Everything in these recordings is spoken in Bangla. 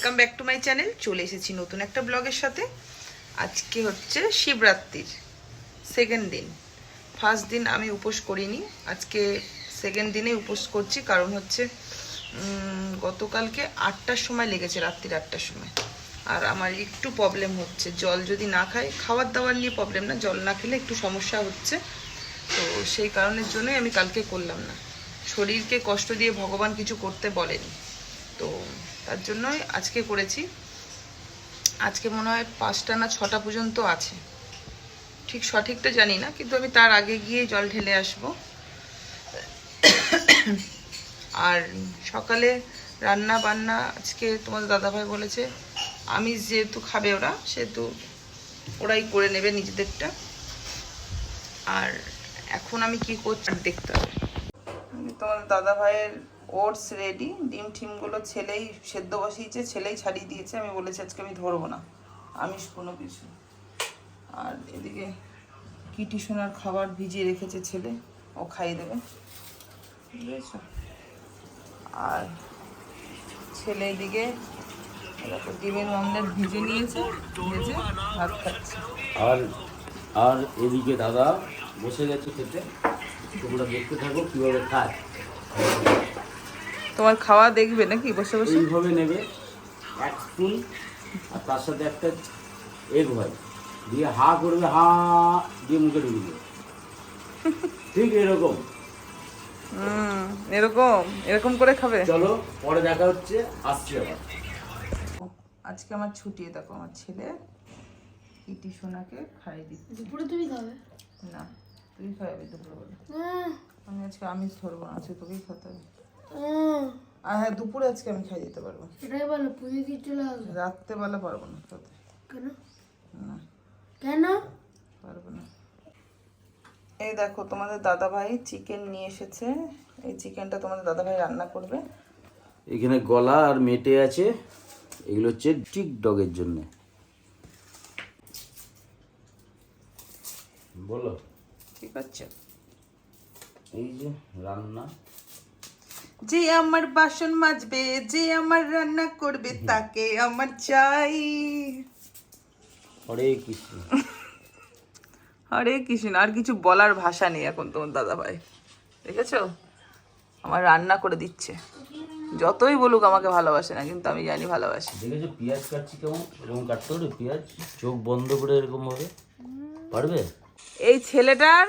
Welcome back to my channel. চলে এসেছি নতুন একটা ব্লগের সাথে। আজকে হচ্ছে শিবরাত্রির সেকেন্ড দিন। ফার্স্ট দিন আমি উপোস করিনি, আজকে সেকেন্ড দিনে উপোস করছি। কারণ হচ্ছে গতকালকে 8টার সময় লেগেছে, রাত্রির 8টার সময়। আর আমার একটু প্রবলেম হচ্ছে, জল যদি না খাই, খাবার দাবার নিয়ে প্রবলেম না, জল না খেলে একটু সমস্যা হচ্ছে। তো সেই কারণের জন্যই আমি কালকে করলাম না। শরীরকে কষ্ট দিয়ে ভগবান কিছু করতে বলেনি, তো তার জন্যই আজকে করেছি। আজকে মনে হয় 5টা না 6টা পর্যন্ত আছে, ঠিক সঠিকটা জানি না, কিন্তু আমি তার আগে গিয়ে জল ঢেলে আসব। আর সকালে রান্না বান্না আজকে তোমাদের দাদাভাই বলেছে আমি যেহেতু খাবে ওরা, সেহেতু ওরাই করে নেবে নিজেদেরটা। আর এখন আমি কি করছি দেখতে হবে। তোমাদের দাদাভাইয়ের ওটস রেডি, ডিম টিমগুলো ছেলেই সেদ্ধ বসিয়েছে, ছেলেই ছাড়িয়ে দিয়েছে। আমি বলেছি আজকে আমি ধরবো না আমিষ কোনো কিছু। আর এদিকে কিটি সোনার খাবার ভিজিয়ে রেখেছে ছেলে, ও খাইয়ে দেবে, বুঝেছ। আর ছেলে এদিকে ডিমের অমলেট ভিজে নিয়েছে, ভেজে ভাত খাচ্ছে। আর এদিকে দাদা বসে গেছে খেতে, তোমরা দেখতে থাকো কিভাবে খায়। তোমার খাওয়া দেখবে নাকি বসে বসে? এইভাবে নেবে এক স্পুন, আর তার সাথে একটা এগ হয় দিয়ে হা করবে, হা দিয়ে মুখে ঢুকে দেবে, ঠিক এরকম। এরকম এরকম করে খাবে। চলো পরে দেখা হচ্ছে, আসছি আবার। আজকে আমার ছুটি, দেখো আমার ছেলে কিটি সোনাকে খাইয়ে দিচ্ছে। দুপুরে তুমি খাবে না, তুই খাওয়াবি দুপুরবেলা। আমি আজকে আমিষ ধরবো না, আজকে তোকেই খেতে হবে। আর হ্যাঁ, দুপুরে আজকে আমি খাইয়ে দিতে পারবো, এটাই বলো, পুজো দিয়ে চলে আসবে। রাত্রেবেলা পারবো না খেতে। কেন? না কেন পারবো না। এই দেখো তোমাদের দাদাভাই চিকেন নিয়ে এসেছে, এই চিকেনটা তোমাদের দাদাভাই রান্না করবে। এখানে গলা আর মেটে আছে, এগুলো হচ্ছে টিক ডগের জন্য। বলো ঠিক আছে। এই যে রান্না, যে আমার বাসন মাজবে, যে আমার রান্না করবে, তাকে আমার চাই। হরে কৃষ্ণ। আরে কৃষ্ণ, আর কিছু বলার ভাষা নেই এখন তোমার দাদা ভাই, দেখেছো আমার রান্না করে দিচ্ছে। যতই বলুক আমাকে ভালোবাসে না, কিন্তু আমি জানি ভালোবাসে। দেখেছো পেঁয়াজ কাটছি কেমন, এরকম কাটতে হবে পেঁয়াজ, চোখ বন্ধ করে এরকম ভাবে পারবে। এই ছেলেটার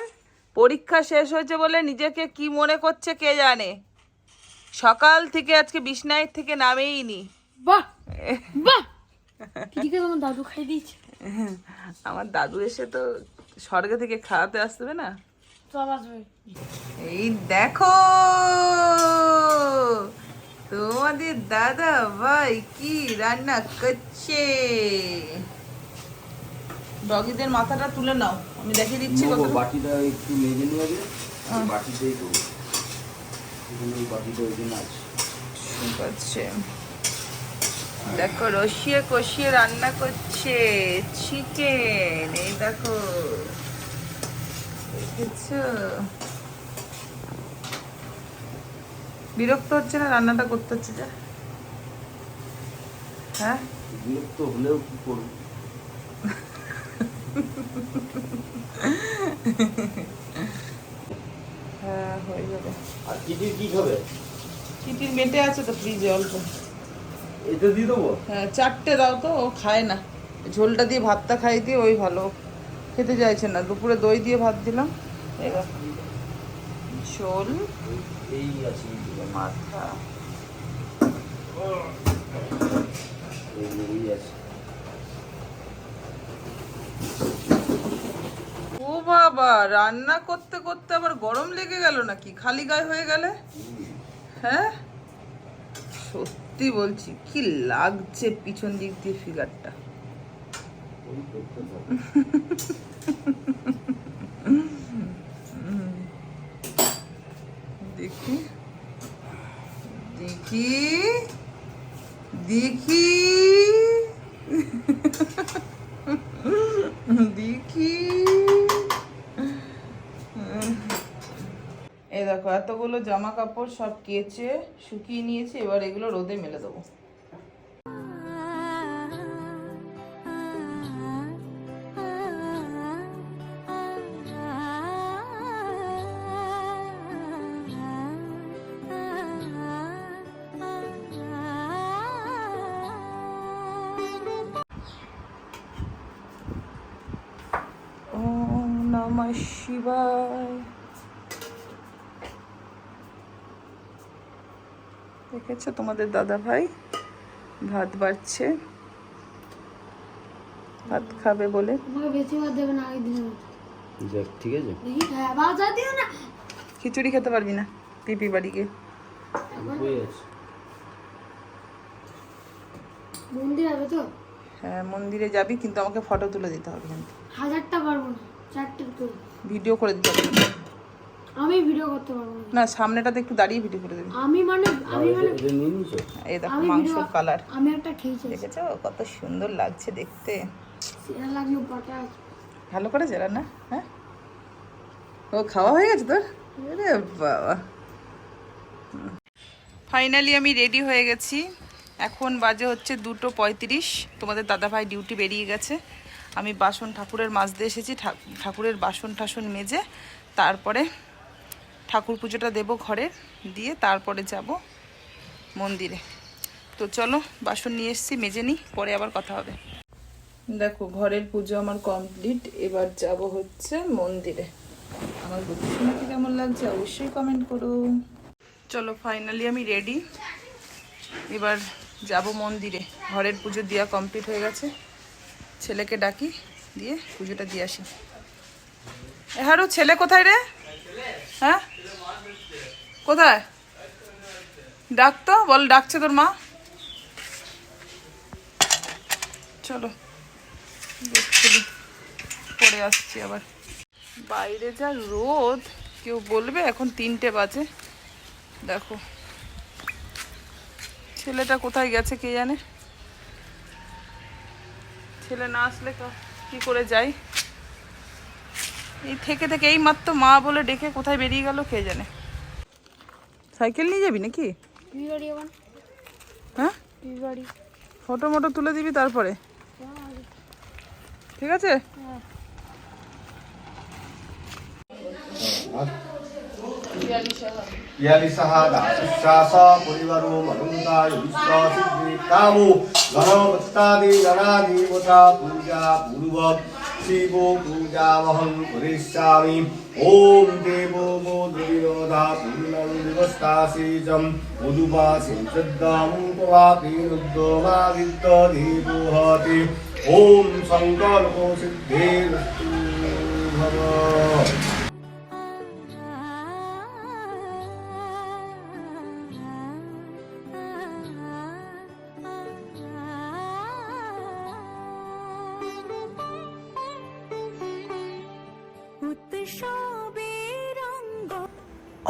পরীক্ষা শেষ হয়েছে বলে নিজেকে কি মনে করছে কে জানে, সকাল থেকে আজকে বিছনায় থেকে নামেইনি। বাহ বাহ, কিটিকে তোমার দাদু খাই দিয়েছে। আমার দাদু এসে তো স্বর্গে থেকে খাওয়াতে আসবে না। সব আসবে। এই দেখো তোমাদের দাদা ভাই কি রান্না করছে। ডগিদের মাথাটা তুলে নাও, আমি দেখিয়ে দিচ্ছি কত। বাটিটা একটু মেজে নিয়ে যাবে, বাটিতেই দেবো, এখানে এই বাটিটা ওইখানে আছে। ঠিক আছে, দেখো রসিয়ে কষিয়ে রান্না করছে চিকেন। এই দেখো, দেখেছো? বিরক্ত হচ্ছে না রান্নাটা করতে হচ্ছে যা? হ্যাঁ, বিরক্ত হলেও কি করবো। হ্যাঁ হয়ে যাবে। আর চিটির কি খাবে? চিটির মেটে আছে তো ফ্রিজে অল্প। এটা দিয়ে দেবো। হ্যাঁ 4টে দাও তো, ও খায় না। ঝোলটা দিয়ে ভাতটা খাই দিয়ে ওই ভালো, খেতে চাইছে না। দুপুরে দই দিয়ে ভাত দিলাম, এবার ঝোল এই আছে মাথা। এই আছে। ও বাবা, রান্না করতে করতে আবার গরম লেগে গেল নাকি, খালি গায়ে হয়ে গেলে? হ্যাঁ সত্যি বলছি, কি লাগছে পিছন দিক দিয়ে ফিগারটা। দেখি দেখি দেখি দেখি। এই দেখো এতগুলো জামা কাপড় সব কেচে শুকিয়ে নিয়েছি, এবার এগুলো রোদে মেলে দেবো। নমঃ শিবায়। দেখেছো তোমাদের দাদা ভাই ভাত বাড়ছে, ভাত খাবে বলে। আমাকে বেশি ভাত দেবে না আগের দিনের মতো। দেখ ঠিক আছে। দেখি হ্যাঁ ভাত আর দিও না। খিচুড়ি খেতে পারবি না পিপি বাড়ি গিয়ে। হয়ে আছে। মন্দির হবে তো? হ্যাঁ মন্দিরে যাবি, কিন্তু আমাকে ফটো তুলে দিতে হবে, কিন্তু 1000টা পারবো না, 4টে তো। ভিডিও করে দিতে হবে। আমি ভিডিও করতে পারবো না। না সামনেটাতে একটু দাঁড়িয়ে ভিডিও করে দেবে। আমি মানে এটা নিয়ে নিছো? এই দেখো আমি মাংসর ভিডিও- কালার আমি একটা খেয়েছি, দেখেছো কত সুন্দর লাগছে দেখতে। সেটা লাগলো পাটা। ভালো করেছে রান্না? হ্যাঁ ও খাওয়া হয়ে গেছে তোর? আরে বাবা, ফাইনালি আমি রেডি হয়ে গেছি। এখন বাজে হচ্ছে 2:35। তোমাদের দাদাভাই ডিউটি বেরিয়ে গেছে। আমি বাসন ঠাকুরের মাজতে এসেছি, ঠাকুরের বাসন টাসন মেজে তারপরে ঠাকুর পুজোটা দেবো ঘরে, দিয়ে তারপরে যাব মন্দিরে। তো চলো বাসন নিয়ে এসেছি, মেজে নিই, পরে আবার কথা হবে। দেখো ঘরের পুজো আমার কমপ্লিট, এবার যাব হচ্ছে মন্দিরে। আমার গুরুজনকে কেমন লাগছে অবশ্যই কমেন্ট করো। চলো ফাইনালি আমি রেডি, এবার যাব মন্দিরে। ঘরের পুজো দেওয়া কমপ্লিট হয়ে গেছে, ছেলেকে ডাকি, দিয়ে পুজোটা দিয়ে আসি। এহারও ছেলে কোথায় রে? হ্যাঁ কোথায়? ডাক তো, বল ডাকছে তোর মা। চলো দেখছি, পরে আসছি আবার। বাইরে যা রোদ, কেউ বলবে এখন 3টে বাজে। দেখো ছেলেটা কোথায় গেছে কে জানে, ছেলে না আসলে কি করে যাই। এই থেকে থেকে এই মাত্র মা বলে ডেকে কোথায় বেরিয়ে গেল কে জানে। সাইকেল নিয়ে যাবি নাকি? তুই বাড়ি আবার? হ্যাঁ তুই বাড়ি? ফটো মটো তুলে দিবি তারপরে, ঠিক আছে? ইয়ালিসাহা দাসশ্বাস পরিবারো মনন্তায় বিশ্বাসিদ্ধি কামো গণপত্তাদি গণাধিপতা পূজা পূর্বক শিব পূজামহং করিষ্যামি। ওম দেবো বোধবিনোধা পূর্ণং দিবস্তাসিজম মধুপাসিং শ্রদ্ধাং পবাপিনুদ্যমাদিত্য দেবোহতি। ওম সংকল্পো সিদ্ধিরস্তু ভব।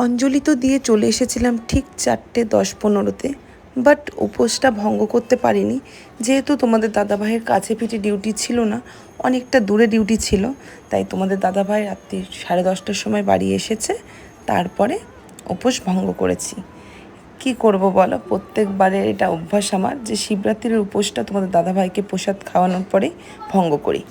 অঞ্জলি তো দিয়ে চলে এসেছিলাম ঠিক 4:10-15-তে, বাট উপোসটা ভঙ্গ করতে পারিনি, যেহেতু তোমাদের দাদাভাইয়ের কাছে পিঠে ডিউটি ছিল না, অনেকটা দূরে ডিউটি ছিল, তাই তোমাদের দাদাভাই রাত্রি 10:30টার সময় বাড়ি এসেছে, তারপরে উপোস ভঙ্গ করেছি। কি করব বলো, প্রত্যেকবারে এটা অভ্যাস আমার যে শিবরাত্রির উপোসটা তোমাদের দাদাভাইকে প্রসাদ খাওয়ানোর পরেই ভঙ্গ করি।